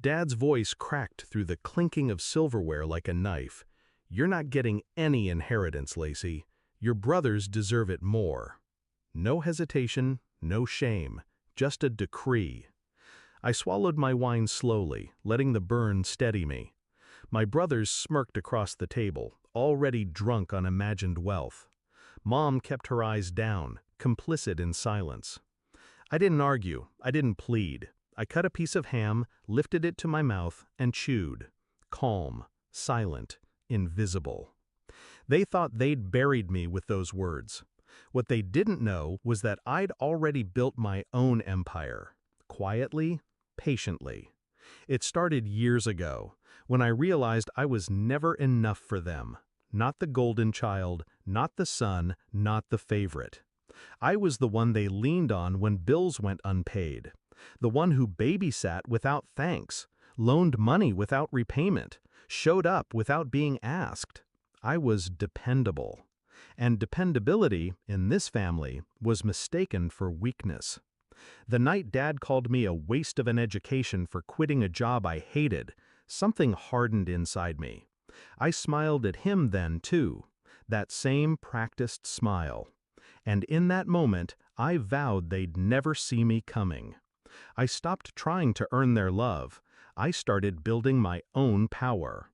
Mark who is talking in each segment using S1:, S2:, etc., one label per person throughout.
S1: Dad's voice cracked through the clinking of silverware like a knife. "You're not getting any inheritance, Lacey. Your brothers deserve it more." No hesitation, no shame, just a decree. I swallowed my wine slowly, letting the burn steady me. My brothers smirked across the table, already drunk on imagined wealth. Mom kept her eyes down, complicit in silence. I didn't argue, I didn't plead. I cut a piece of ham, lifted it to my mouth, and chewed. Calm, silent, invisible. They thought they'd buried me with those words. What they didn't know was that I'd already built my own empire. Quietly, patiently. It started years ago, when I realized I was never enough for them. Not the golden child, not the son, not the favorite. I was the one they leaned on when bills went unpaid. The one who babysat without thanks, loaned money without repayment, showed up without being asked. I was dependable. And dependability, in this family, was mistaken for weakness. The night Dad called me a waste of an education for quitting a job I hated, something hardened inside me. I smiled at him then, too, that same practiced smile. And in that moment, I vowed they'd never see me coming. I stopped trying to earn their love. I started building my own power.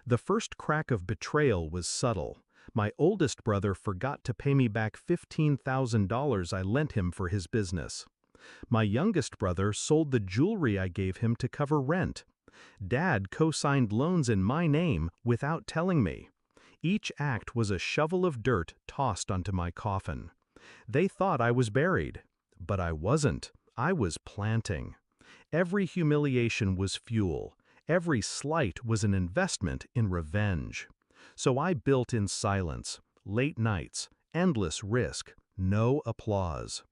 S1: The first crack of betrayal was subtle. My oldest brother forgot to pay me back $15,000 I lent him for his business. My youngest brother sold the jewelry I gave him to cover rent. Dad co-signed loans in my name without telling me. Each act was a shovel of dirt tossed onto my coffin. They thought I was buried, but I wasn't. I was planting. Every humiliation was fuel. Every slight was an investment in revenge. So I built in silence, late nights, endless risk, no applause.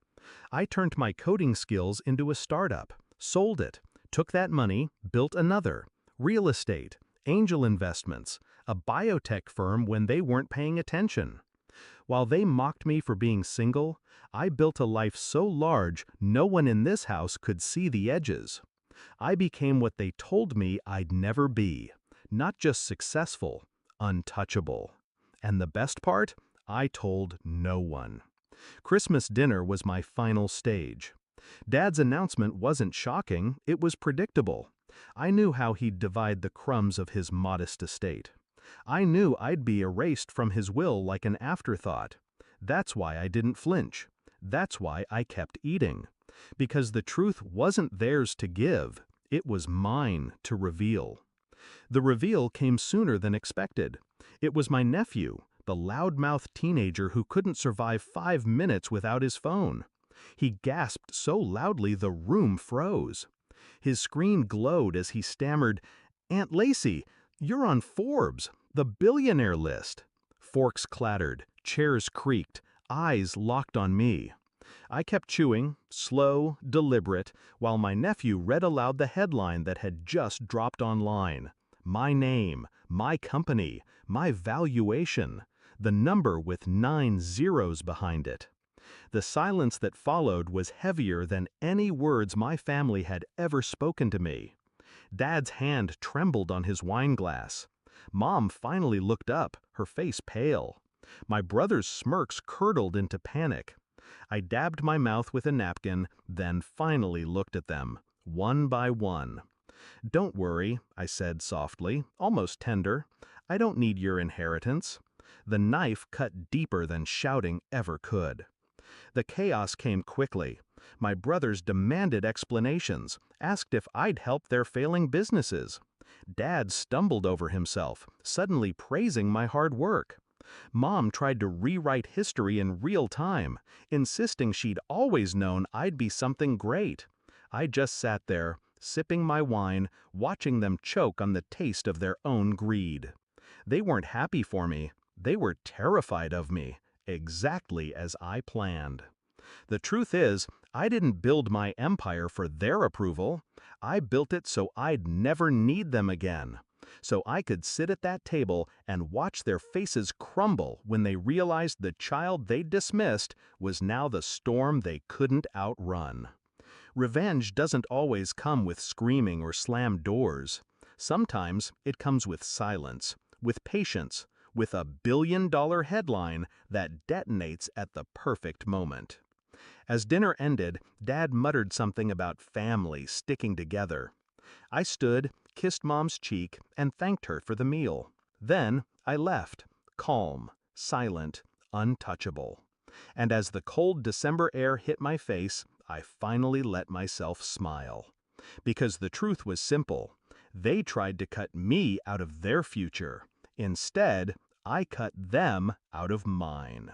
S1: I turned my coding skills into a startup, sold it, took that money, built another, real estate, angel investments, a biotech firm when they weren't paying attention. While they mocked me for being single, I built a life so large no one in this house could see the edges. I became what they told me I'd never be, not just successful, untouchable. And the best part? I told no one. Christmas dinner was my final stage. Dad's announcement wasn't shocking, it was predictable. I knew how he'd divide the crumbs of his modest estate. I knew I'd be erased from his will like an afterthought. That's why I didn't flinch. That's why I kept eating. Because the truth wasn't theirs to give, it was mine to reveal. The reveal came sooner than expected. It was my nephew, the loudmouth teenager who couldn't survive 5 minutes without his phone. He gasped so loudly the room froze. His screen glowed as he stammered, "Aunt Lacey, you're on Forbes, the billionaire list." Forks clattered, chairs creaked, eyes locked on me. I kept chewing, slow, deliberate, while my nephew read aloud the headline that had just dropped online. My name, my company, my valuation, the number with 9 zeros behind it. The silence that followed was heavier than any words my family had ever spoken to me. Dad's hand trembled on his wine glass. Mom finally looked up, her face pale. My brother's smirks curdled into panic. I dabbed my mouth with a napkin, then finally looked at them, one by one. "Don't worry," I said softly, almost tender. "I don't need your inheritance." The knife cut deeper than shouting ever could. The chaos came quickly. My brothers demanded explanations, asked if I'd helped their failing businesses. Dad stumbled over himself, suddenly praising my hard work. Mom tried to rewrite history in real time, insisting she'd always known I'd be something great. I just sat there, sipping my wine, watching them choke on the taste of their own greed. They weren't happy for me. They were terrified of me, exactly as I planned. The truth is, I didn't build my empire for their approval. I built it so I'd never need them again. So I could sit at that table and watch their faces crumble when they realized the child they'd dismissed was now the storm they couldn't outrun. Revenge doesn't always come with screaming or slammed doors. Sometimes it comes with silence, with patience, with a billion-dollar headline that detonates at the perfect moment. As dinner ended, Dad muttered something about family sticking together. I stood, kissed Mom's cheek, and thanked her for the meal. Then I left, calm, silent, untouchable. And as the cold December air hit my face, I finally let myself smile. Because the truth was simple. They tried to cut me out of their future. Instead, I cut them out of mine.